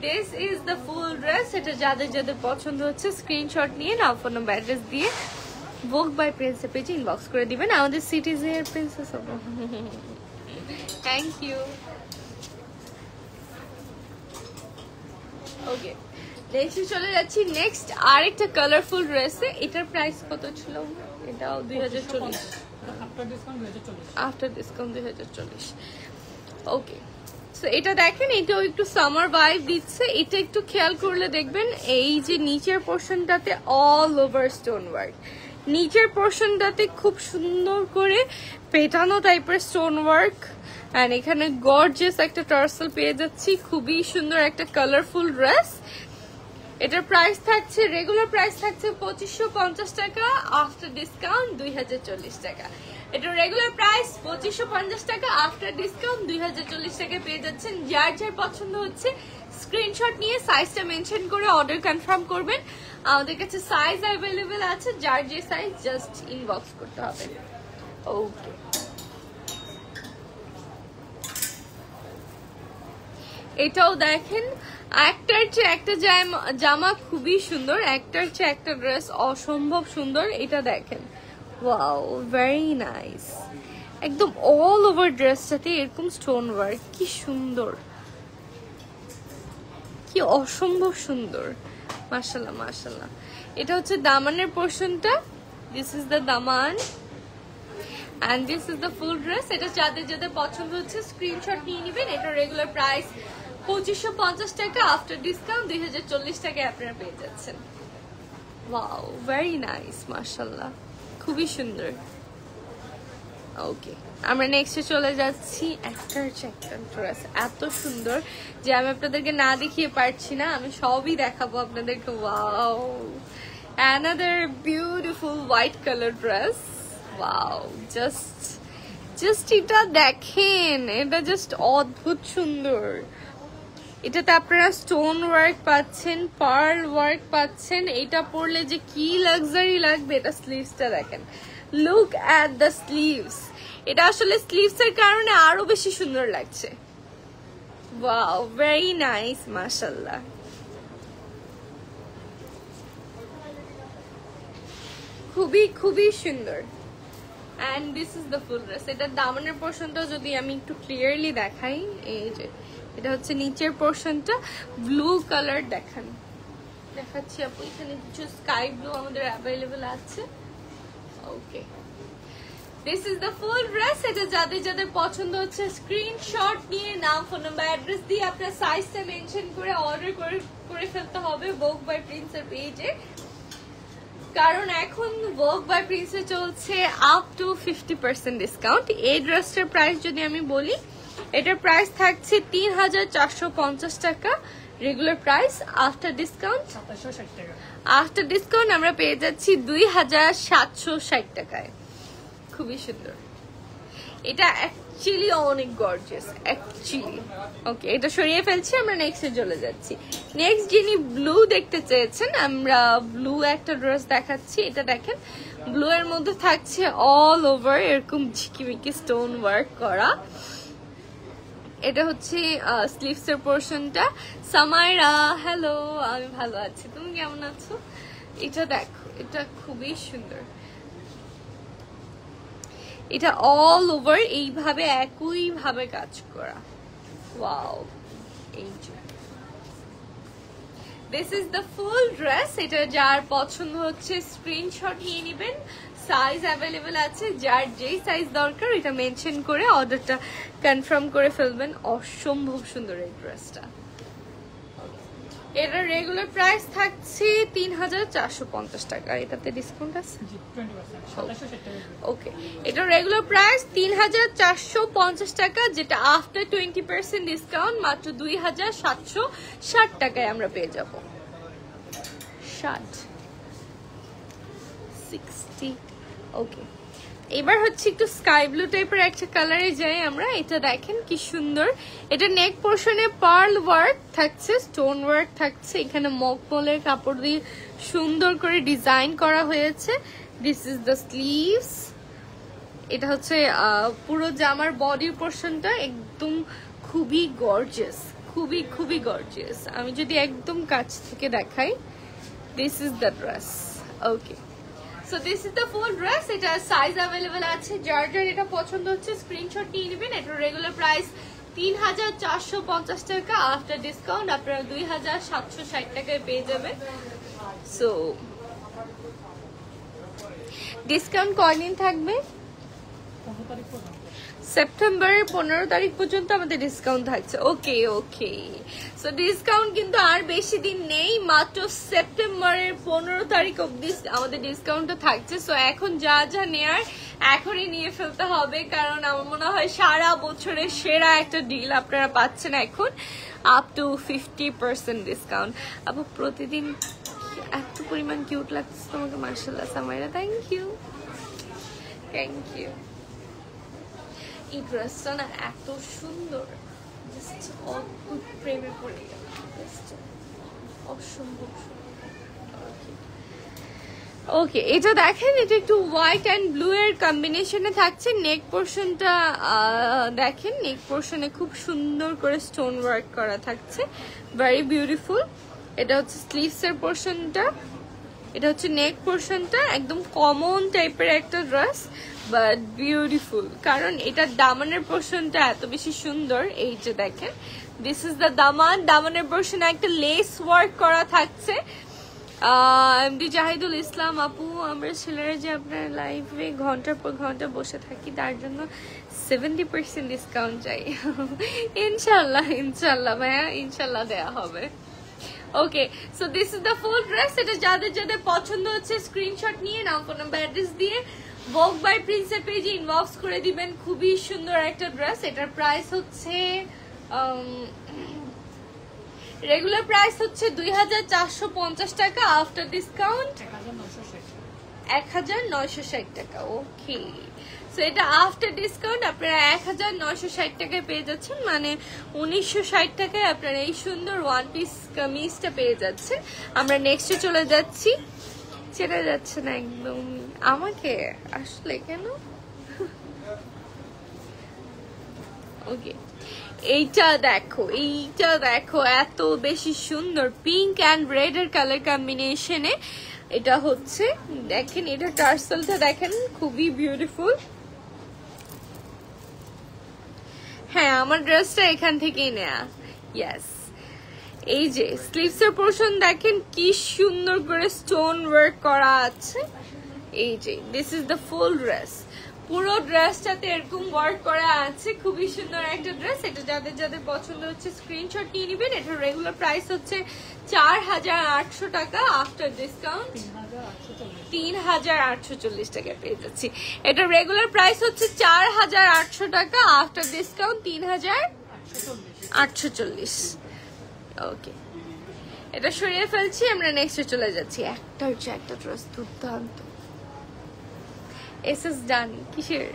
This is the full dress. এটা যাদের যাদের পছন্দ হচ্ছে স্ক্রিনশট নিয়ে নাম, ফোন নাম্বার, অ্যাড্রেস দিয়ে ভোগ বাই প্রিন্সের পেজে ইনবক্স করে দিবেন। আমাদের সিটিজের প্রিন্সেস হবো। Thank you. ওকে, নেক্সট চলে যাচ্ছি। নেক্সট আরেকটা কালারফুল ড্রেসে। এটার প্রাইস কত ছিল? এটাও 2040, আফটার ডিসকাউন্ট 2040। ওকে, সো এটা দেখেন, এটাও একটু সামার ভাইব দিচ্ছে। এটা একটু খেয়াল করলে দেখবেন এই যে নিচের পোর্শনটাতে অল ওভার স্টোন ওয়ার্ক, নিচের পোর্শনটাতে খুব সুন্দর করে পেটানো টাইপের স্টোন ওয়ার্ক, এন্ড এখানে গর্জিয়াস একটা টার্সেল পেয়ে যাচ্ছি। খুবই সুন্দর একটা কালারফুল ড্রেস। এটার প্রাইস থাকছে, রেগুলার প্রাইস থাকছে 2550 টাকা, আফটার ডিসকাউন্ট 2040 টাকা। এটার রেগুলার প্রাইস 2550 টাকা, আফটার ডিসকাউন্ট 2040 টাকা পেয়ে যাচ্ছেন। যার যার পছন্দ হচ্ছে স্ক্রিনশট নিয়ে সাইজটা মেনশন করে অর্ডার কনফার্ম করবেন। আমাদের কাছে সাইজ অ্যাভেলেবেল আছে, যার যে সাইজ জাস্ট ইনবক্স করতে হবে। ওকে, এটাও দেখেন, একটার চেয়ে একটা জামা খুবই সুন্দর, একটার চেয়ে একটা ড্রেস অসম্ভব সুন্দর। এটা দেখেন, ওয়াও, ভেরি নাইস। একদম অল ওভার ড্রেসটাতে এরকম স্টোন ওয়ার্ক, কি সুন্দর, কি অসম্ভব সুন্দর, মাশাআল্লাহ মাশাআল্লাহ। এটা হচ্ছে দামানের পোর্শনটা, this is the Daman and this is the full dress. এটা যাদের যাদের পছন্দ হচ্ছে স্ক্রিনশট নিয়ে নেবেন। এটা রেগুলার প্রাইস 2550 টাকা, আফটার ডিসকাউন্ট 2040 টাকায় আপনারা পেয়ে যাচ্ছেন। ওয়াও, ভেরি নাইস, মাশাআল্লাহ, খুবই সুন্দর। ওকে, আমরা নেক্সটে চলে যাচ্ছি। একটার চেয়ে একটা ড্রেস এত সুন্দর যে আমি আপনাদেরকে না দেখিয়ে পারছি না, আমি সবই দেখাবো আপনাদেরকে। Wow, another beautiful white colour dress. Wow, just এটা দেখেন, এটা জাস্ট অদ্ভুত সুন্দর। এটাতে আপনারা স্টোন ওয়ার্ক পাচ্ছেন, পার্ল ওয়ার্ক পাচ্ছেন। এটা পরলে যে কি লাক্সারি লাগবে। এটা স্লিভসটা দেখেন, লুক অ্যাট দ্য স্লিভস। এটা আসলে স্লিভস এর কারণে আরো বেশি সুন্দর লাগছে। ওয়াও, ভেরি নাইস, মাশাআল্লাহ। খুবই খুবই সুন্দর। and this is the full dress. এটা দামানের পোর্শনটা যদি আমি একটু ক্লিয়ারলি দেখাই, এই যে এটা হচ্ছে নিচের পোর্শনটা, ব্লু কালার দেখেন, দেখাচ্ছি আপু, এখানে কিছু স্কাই ব্লু আমাদের অ্যাভেলেবল আছে। Okay, this is the full dress. এটা যাদের যাদের পছন্দ হচ্ছে স্ক্রিনশট নিয়ে নাম, ফোন নাম্বার, অ্যাড্রেস দিয়ে আপনার সাইজটা মেনশন করে অর্ডার করে ফেলতে হবে ভোগ বাই প্রিন্সের পেজে, কারণ এখন ভোগ বাই প্রিন্সে চলছে আপ টু 50% ডিসকাউন্ট। এই ড্রেসটার প্রাইস যদি আমি বলি, এটার প্রাইস থাকছে 3450 টাকা রেগুলার প্রাইস। আফটার ডিসকাউন্ট আমরা পেয়ে যাচ্ছি 2760 টাকায়। খুবই সুন্দর, এটা অ্যাকচুয়ালি অনেক গর্জিয়াস অ্যাকচুয়ালি। ওকে, এটা সরিয়ে ফেলছি, আমরা নেক্সটে চলে যাচ্ছি। নেক্সট যিনি ব্লু দেখতে চেয়েছেন, আমরা ব্লু একটা ড্রেস দেখাচ্ছি। এটা দেখেন, ব্লু এর মধ্যে থাকছে অল ওভার এরকম ঝিকিমিকি স্টোন ওয়ার্ক করা। এটা হচ্ছে স্লিভস এর পোর্শনটা। সামাইরা, হ্যালো, আমি ভালো আছি, তুমি কেমন আছো? এটা দেখো, এটা খুবই সুন্দর। এটা অল ওভার এইভাবে একই ভাবে কাজ করা। ওয়াও, এই যে this is the full dress. এটা যার পছন্দ হচ্ছে স্ক্রিনশট নিয়ে নেবেন, সাইজ অ্যাভেলেবেল আছে, যার যেই সাইজ দরকার এটা মেনশন করে অর্ডারটা কনফার্ম করে ফেলবেন। অসম্ভব সুন্দর এই ড্রেসটা। এটার রেগুলার প্রাইস থাকছে 3450 টাকা, এটাতে ডিসকাউন্ট আছে। ওকে, এটার রেগুলার প্রাইস 3450 টাকা, যেটা আফটার 20% ডিসকাউন্ট মাত্র 2760 টাকায় আমরা পেয়ে যাব। 60। ওকে, এবার হচ্ছে একটু স্কাই ব্লু টাইপের একটা কালারে যাই আমরা। এটা দেখেন কি সুন্দর। এটা নেক পোর্শনে পার্ল ওয়ার্ক থাকছে, স্টোন ওয়ার্ক থাকছে, এখানে মকমলের কাপড় দিয়ে সুন্দর করে ডিজাইন করা হয়েছে। This is the sleeves. এটা হচ্ছে পুরো জামার বডি পোর্শনটা একদম খুবই গর্জিয়াস, খুবই খুবই গর্জিয়াস। আমি যদি একদম কাছ থেকে দেখাই, this is the dress. Okay, so this is the full dress. এটা সাইজ অ্যাভেলেবেল আছে, যার যার এটা পছন্দ হচ্ছে স্ক্রিনশট নিয়ে নেবেন। এটার রেগুলার প্রাইস 3450 টাকা, আফটার ডিসকাউন্ট আপনারা 2760 টাকায় পেয়ে যাবেন। সো ডিসকাউন্ট কয়দিন থাকবে? সেপ্টেম্বরের 15 তারিখ পর্যন্ত আমাদের ডিসকাউন্ট থাকছে। ওকে ওকে, সো ডিসকাউন্ট কিন্তু আর বেশি দিন নেই, মাত্র সেপ্টেম্বরের 15 তারিখ অবধি আমাদের ডিসকাউন্টটা থাকছে। সো এখন যা যা নেয়ার এখনই নিয়ে ফেলতে হবে, কারণ আমার মনে হয় সারা বছরের সেরা একটা ডিল আপনারা পাচ্ছেন এখন, আপ টু 50% ডিসকাউন্ট। আপু প্রতিদিন এত পরিমাণ কিউট লাগছে তোমাকে, মাশাআল্লাহ Samaira, thank you thank you. এই ড্রেসটা না এত সুন্দর, জাস্ট অদ্ভুত প্রেমে পড়ে গেল, অসম্ভব সুন্দর। ওকে, এটা দেখেন, এটা একটু হোয়াইট অ্যান্ড ব্লু এর কম্বিনেশনে থাকছে। নেক পোর্শনটা দেখেন, নেক পোর্শনে খুব সুন্দর করে স্টোন ওয়ার্ক করা থাকছে, ভেরি বিউটিফুল। এটা হচ্ছে স্লিভস এর পোর্শনটা, এটা হচ্ছে নেক পোর্শনটা। একদম কমন টাইপের একটা ড্রেস, বাট বিউটিফুল, কারণ এটা দামানের পোর্শনটা এত বেশি সুন্দর। এই যে দেখেন, দিস ইজ দ্য দামান। দামানের পোর্শনে একটা লেস ওয়ার্ক করা থাকছে। এমডি জাহিদুল ইসলাম আপু, আমরা ছেলেরা যে আপনার লাইভে ঘন্টার পর ঘন্টা বসে থাকি, তার জন্য 70% ডিসকাউন্ট চাই। ইনশাল্লাহ ইনশাল্লাহ ভাইয়া, ইনশাল্লাহ দেয়া হবে। Okay, so this is the full dress. এটা যাদের যাদের পছন্দ হচ্ছে স্ক্রিনশট নিয়ে নাম, ফোন নাম্বার, অ্যাড্রেস দিয়ে ভোগ বাই প্রিন্সের পেজে ইনবক্স করে দিবেন। খুবই সুন্দর একটা ড্রেস। এটার প্রাইস হচ্ছে রেগুলার প্রাইস হচ্ছে 2450 টাকা, আফটার ডিসকাউন্ট 1960 টাকা। ওকে, সো এটা আফটার ডিসকাউন্ট আপনারা 1960 টাকায় পেয়ে যাচ্ছেন, মানে 1960 টাকায় আপনারা এই সুন্দর ওয়ান পিস কামিজটা পেয়ে যাচ্ছেন। আমরা নেক্সটে চলে যাচ্ছি। চেনা যাচ্ছে না একদম আমাকে, আসলে কেন? ওকে, এইটা দেখো, এইটা দেখো, এত বেশি সুন্দর পিঙ্ক অ্যান্ড রেড এর কালার কম্বিনেশনে। এটা হচ্ছে দেখেন, এটা টার্সেলটা দেখেন, খুবই বিউটিফুল। হ্যাঁ, আমার ড্রেসটা এখান থেকেই নেয়া। ইয়েস, এই যে স্লিভস এর পোরশন দেখেন কি সুন্দর করে স্টোন ওয়ার্ক করা আছে। এই যে this is the full dress, পুরো ড্রেসটাতে এরকম ওয়ার্ক করা আছে, খুবই সুন্দর একটা ড্রেস। এটা যাদের যাদের পছন্দ হচ্ছে স্ক্রিনশট নিয়ে নেবেন। এটার রেগুলার প্রাইস হচ্ছে 4800 টাকা, আফটার ডিসকাউন্ট 3840 টাকায় পেয়ে যাচ্ছি। এটা রেগুলার প্রাইস হচ্ছে 4800 টাকা, আফটার ডিসকাউন্ট 3840। ওকে, এটা সরিয়ে ফেলছি, আমরা নেক্সটে চলে যাচ্ছি। একটার যে একটা ড্রেস দুর্দান্ত। এসএস ডান কিসের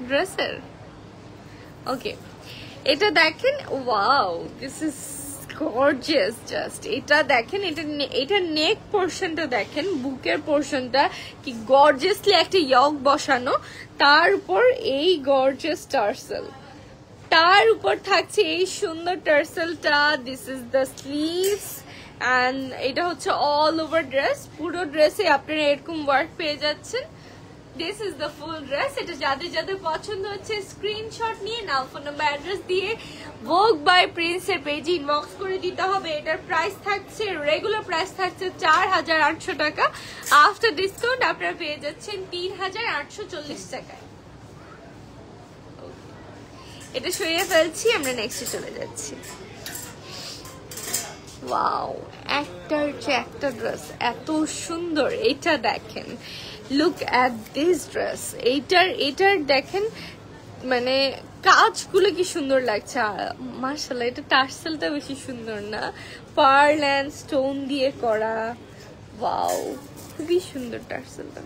ড্রেসের? ওকে, এটা দেখেন, wow this is gorgeous just. এটা দেখেন, এটা নেক পোর্শনটা দেখেন, বুকের পোর্শনটা কি গর্জিয়াসলি একটা ইয়ক বসানো, তার উপর এই গর্জিয়াস টার্সেল, তার উপর থাকছে এই সুন্দর টার্সেলটা। This is the sleeves and এটা হচ্ছে অল ওভার ড্রেস। পুরো ড্রেসে আপনারা এরকম ওয়ার্ক পেয়ে যাচ্ছেন। This is the full dress. এটা যাদের যাদের পছন্দ হচ্ছে স্ক্রিনশট নিয়ে নাও, ফোন নাম্বার অ্যাড্রেস দিয়ে ভোগ বাই প্রিন্স এর পেজে ইনবক্স করে দিতে হবে। এটার প্রাইস থাকছে, রেগুলার প্রাইস থাকছে 4800 টাকা, আফটার ডিসকাউন্ট আপনারা পেয়ে যাচ্ছেন 3840 টাকায়। এটা সরিয়ে ফেলছি, আমরা নেক্সটে চলে যাচ্ছি। ওয়াও, একটার যে একটা ড্রেস এত সুন্দর। এটা দেখেন, লুক অ্যাট দিস ড্রেস। এটার দেখেন মানে কাজগুলো কি সুন্দর লাগছে। মাশাআল্লাহ, এটা টার্সেলটা বেশি সুন্দর না, পার্ল অ্যান্ড স্টোন দিয়ে করা। ওয়াও, খুবই সুন্দর টার্সেলটা,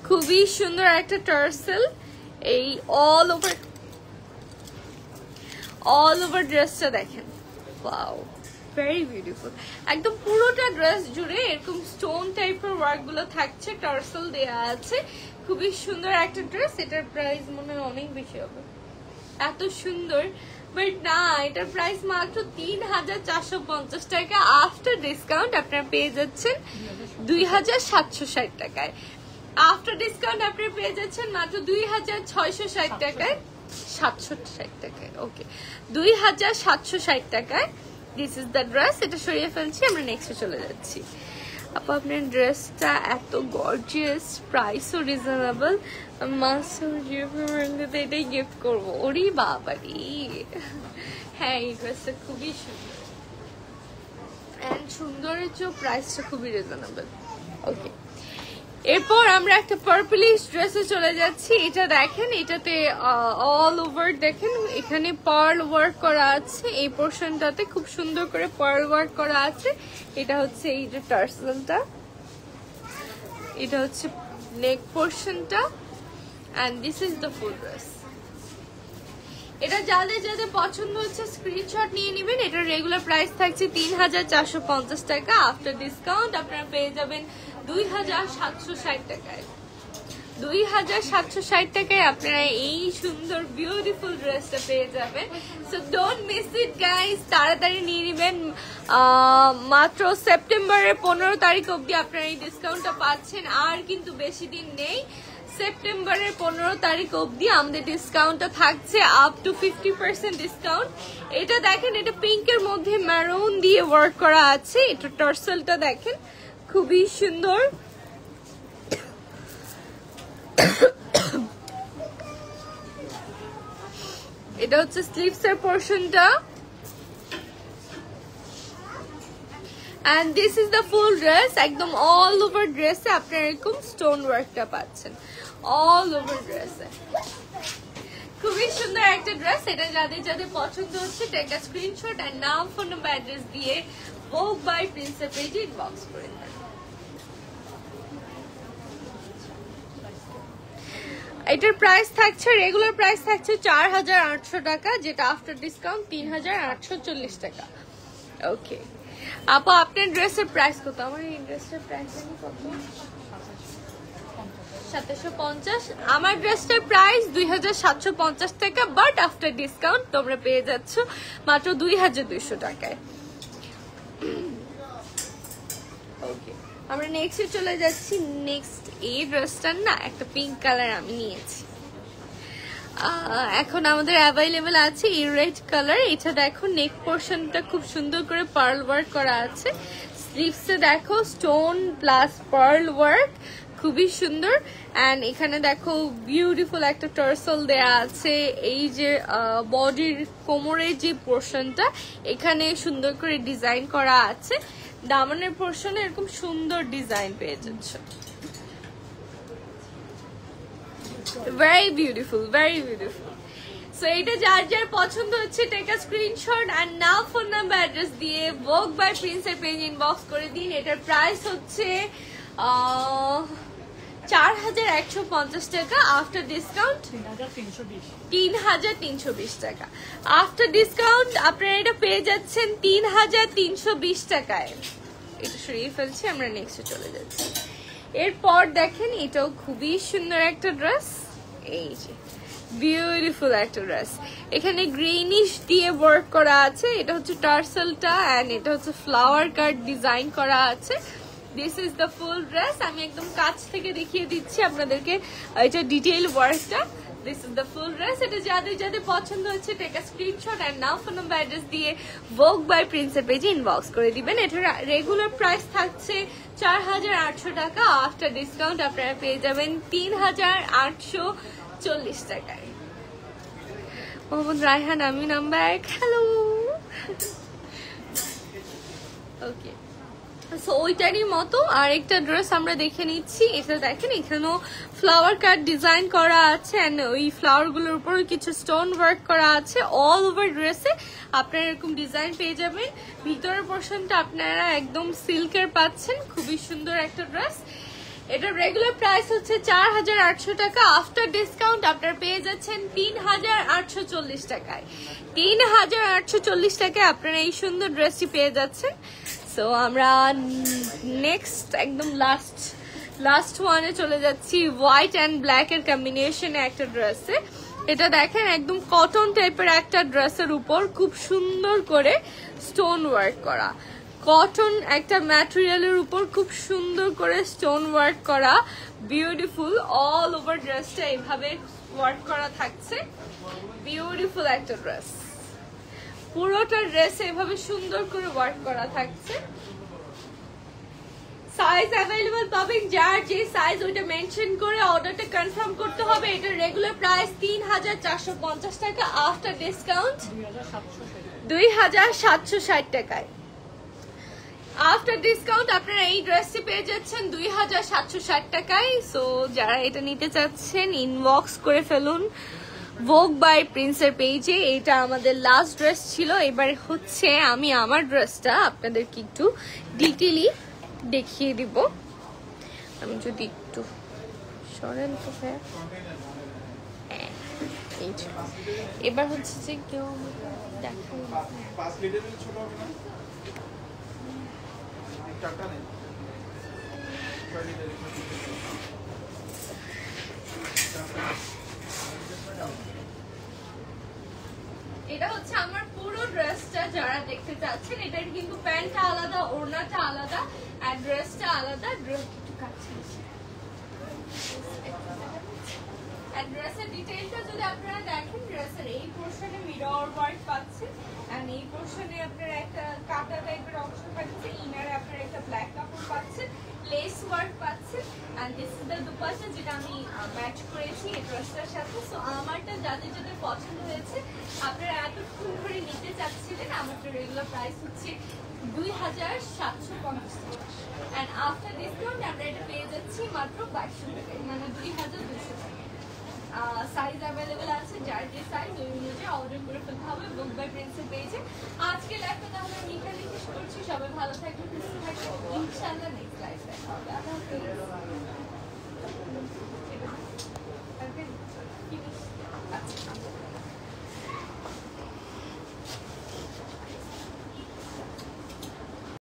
খুবই সুন্দর একটা টার্সেল। এই অল ওভার ড্রেসটা দেখেন, ওয়াও ভেরি বিউটিফুল। একদম পুরোটা ড্রেস জুড়ে এরকম স্টোন টাইপের ওয়ার্ক গুলো থাকছে, টার্সেল দেয়া আছে, খুবই সুন্দর একটা ড্রেস। এটার প্রাইস মনে হয় অনেক বেশি হবে, এত সুন্দর, বাট না, এটার প্রাইস মাত্র 3450 টাকা, আফটার ডিসকাউন্ট আপনারা পেয়ে যাচ্ছেন 2760 টাকায়। আফটার ডিসকাউন্ট আপনারা পেয়ে যাচ্ছেন মাত্র 2660 টাকায়, 760 টাকায়। ওকে, 2760 টাকায়। This is the dress. এটা সরিয়ে ফেলছি, আমরা নেক্সটে চলে যাচ্ছি। আপু আপনার ড্রেসটা এত গর্জিয়াস, প্রাইসও রিজনেবল, এটাই গিফট করবো। ওরে বাবারি, হ্যাঁ এই ড্রেসটা খুবই সুন্দর, অ্যান্ড সুন্দরের চেয়েও প্রাইসটা খুবই রিজনেবল। ওকে, এরপর আমরা একটা পার্পলিশ ড্রেসে চলে যাচ্ছি। এটা দেখেন, এটাতে অল ওভার দেখেন এখানে পার্ল ওয়ার্ক করা আছে, এই পোর্শনটাতে খুব সুন্দর করে পার্ল ওয়ার্ক করা আছে। এটা হচ্ছে এই যে টার্সেলটা, এটা হচ্ছে নেক পোর্শনটা, and this is the full dress. এটা যাদের যাদের পছন্দ হচ্ছে স্ক্রিনশট নিয়ে নেবেন। এটার রেগুলার প্রাইস থাকছে 3450 টাকা, আফটার ডিসকাউন্ট আপনারা পেয়ে যাবেন 2760 টাকায়। 2760 টাকায় আপনারা এই সুন্দর বিউটিফুল ড্রেসটা পেয়ে যাবেন। So don't miss it guys, তাড়াতাড়ি নিয়ে নেবেন। মাত্র সেপ্টেম্বরের 15 তারিখ অবধি আপনারা এই ডিসকাউন্টটা পাচ্ছেন, আর কিন্তু বেশি দিন নেই। সেপ্টেম্বরের 15 তারিখ অবধি আমাদের ডিসকাউন্টটা থাকছে আপ টু 50% ডিসকাউন্ট। এটা দেখেন, এটা পিঙ্কের মধ্যে ম্যারুন দিয়ে ওয়ার্ক করা আছে। এটা টার্সেলটা দেখেন, খুবই সুন্দর। এটা হচ্ছে স্লিভস এর পোর্শনটা, and this is the full dress। একদম অল ওভার ড্রেসে আপনারা এরকম স্টোন ওয়ার্কটা পাচ্ছেন, অল ওভার ড্রেসে। খুবই সুন্দর একটা ড্রেস। এটা যাদের যাদের পছন্দ হচ্ছে টেক আ স্ক্রিনশট এন্ড নাম, ফোন নাম্বার, অ্যাড্রেস দিয়ে ভোগ বাই প্রিন্সের পেজে ইনবক্স করে দেন। এটার প্রাইস থাকছে, রেগুলার প্রাইস থাকছে 4800 টাকা, যেটা আফটার ডিসকাউন্ট 3840 টাকা। ওকে আপু, আপনার ড্রেসের প্রাইস কত? আমার এই ড্রেসের প্রাইস জানি কত, 2750। আমার ড্রেসটার প্রাইস 2750 টাকা, বাট আফটার ডিসকাউন্ট তোমরা পেয়ে যাচ্ছ মাত্র 2200 টাকায়। ওকে, আমরা নেক্সটে চলে যাচ্ছি। নেক্সট এই ড্রেসটার না একটা পিঙ্ক কালার আমি নিয়েছি। এখন আমাদের অ্যাভেলেবেল আছে এই রেড কালার। এটা দেখো নেক পোর্শনটা খুব সুন্দর করে পার্ল ওয়ার্ক করা আছে। স্লিভসে দেখো স্টোন প্লাস পার্ল ওয়ার্ক, খুবই সুন্দর। অ্যান্ড এখানে দেখো বিউটিফুল একটা টার্সেল দেয়া আছে। এই যে বডির কোমরের যে পোর্শনটা এখানে সুন্দর করে ডিজাইন করা আছে। দামানের পোর্শনে এরকম সুন্দর ডিজাইন পেয়ে যাচ্ছে। Very beautiful, very beautiful. So এটা যার যার পছন্দ হচ্ছে take a screenshot and now phone number address দিয়ে ভোগ বাই প্রিন্সের পেজ ইনবক্স করে দিন। এটার প্রাইস হচ্ছে 4150 টাকা, আফটার ডিসকাউন্ট 3320 টাকা। আফটার ডিসকাউন্ট আপনারা এটা পেয়ে যাচ্ছেন 3320 টাকায়। এটা সরিয়ে ফেলছি, আমরা নেক্সটে চলে যাচ্ছি। এরপর দেখেন এটাও খুবই সুন্দর একটা ড্রেস। এই যে বিউটিফুল একটা ড্রেস, এখানে গ্রিনিশ দিয়ে ওয়ার্ক করা আছে। এটা হচ্ছে টার্সেলটা এন্ড এটা হচ্ছে ফ্লাওয়ার কাট ডিজাইন করা আছে। This is the full dress. আমি একদম কাছ থেকে দেখিয়ে দিচ্ছি আপনাদেরকে এটা ডিটেইল ওয়ার্কটা। This is the full dress. এটা যাদের যাদের পছন্দ হচ্ছে take a screenshot and now phone number address দিয়ে ভোগ বাই প্রিন্সের পেজে ইনবক্স করে দিবেন। এটার রেগুলার প্রাইস থাকছে 4800 টাকা, আফটার ডিসকাউন্ট আপনারা পেয়ে যাবেন 3840 টাকায়। মোহাম্মদ রায়হান আমিন নাম্বার, হ্যালো। ওকে, সো ওইটারই মতো আরেকটা ড্রেস আমরা দেখে নিচ্ছি। এটা দেখেন এখানেও ফ্লাওয়ার কাট ডিজাইন করা আছে এন্ড ওই ফ্লাওয়ার গুলোর উপর কিছু স্টোন ওয়ার্ক করা আছে। অল ওভার ড্রেসে আপনারা এরকম ডিজাইন পেয়ে যাবেন। ভিতরের পোর্শনটা আপনারা একদম সিল্কের পাচ্ছেন, খুবই সুন্দর একটা ড্রেস। এটার রেগুলার প্রাইস হচ্ছে 4800 টাকা, আফটার ডিসকাউন্ট আপনারা পেয়ে যাচ্ছেন 3840 টাকায়। 3840 টাকায় আপনারা এই সুন্দর ড্রেসটি পেয়ে যাচ্ছেন। সো আমরা নেক্সট একদম লাস্ট ওয়ানে চলে যাচ্ছি। হোয়াইট অ্যান্ড ব্ল্যাক এর কম্বিনেশনে একটা ড্রেসে। এটা দেখেন একদম কটন টাইপের একটা ড্রেসের উপর খুব সুন্দর করে স্টোন ওয়ার্ক করা। কটন একটা ম্যাটেরিয়ালের উপর খুব সুন্দর করে স্টোন ওয়ার্ক করা, বিউটিফুল। অল ওভার ড্রেসটা এইভাবে ওয়ার্ক করা থাকছে। বিউটিফুল একটা ড্রেস, পুরোটা ড্রেস এভাবে সুন্দর করে ওয়ার্ক করা থাকছে। সাইজ অ্যাভেলেবল পাবেন, যার যে সাইজ ওইটা মেনশন করে অর্ডারটা কনফার্ম করতে হবে। এটার রেগুলার প্রাইস 3450 টাকা, আফটার ডিসকাউন্ট 2760 টাকায়। আফটার ডিসকাউন্ট আপনারা এই ড্রেসটি পেয়ে যাচ্ছেন 2760 টাকায়। সো যারা এটা নিতে চাচ্ছেন ইনবক্স করে ফেলুন ভোগ বাই প্রিন্সের পেজে। এটা আমাদের লাস্ট ড্রেস ছিল। এবার হচ্ছে আমি আমার ড্রেসটা আপনাদেরকে একটু ডিটেইলি দেখিয়ে দিব। আমি যদি একটু সরেন তো এবার হচ্ছে যে কেউ দেখাই এটা হচ্ছে আমার পুরো ড্রেসটা। যারা দেখতে চাচ্ছেন এটার কিন্তু প্যান্টটা আলাদা, ওড়নাটা আলাদা আর ড্রেসটা আলাদা। ড্রেস একটু কাছে ড্রেসের ডিটেইলটা যদি আপনারা দেখেন, ড্রেসের এই পোর্শনে মিরর ওয়ার্ক পাচ্ছেন এন্ড এই পোর্শনে আপনারা একটা কাটা টাইপের অংশ পাচ্ছেন। ইনারে আপনারা একটা ব্ল্যাক কাপড় পাচ্ছেন, লেস ওয়ার্ক পাচ্ছেন and this is the dupatta যেটা আমি ম্যাচ করেছি এই ড্রেসটার সাথে। সো আমারটা যাদের যাদের পছন্দ হয়েছে আপনারা এতক্ষণ ধরে নিতে চাচ্ছিলেন। আমাদের রেগুলার প্রাইস হচ্ছে 2750 টাকা এন্ড আফটার ডিসকাউন্ট আমরা এটা পেয়ে যাচ্ছি মাত্র 2200 টাকায়, মানে 2200 টাকা। সাইজ অ্যাভেলেবেল আছে, যার যে সাইজ ওই অনুযায়ী অর্ডার করে ফেলতে হবে ভোগ বাই প্রিন্সের পেজে। আজকে লাইভটা তাহলে আমি এখানে শেষ করছি। সবাই ভালো থাকবেন, সুস্থ থাকবেন।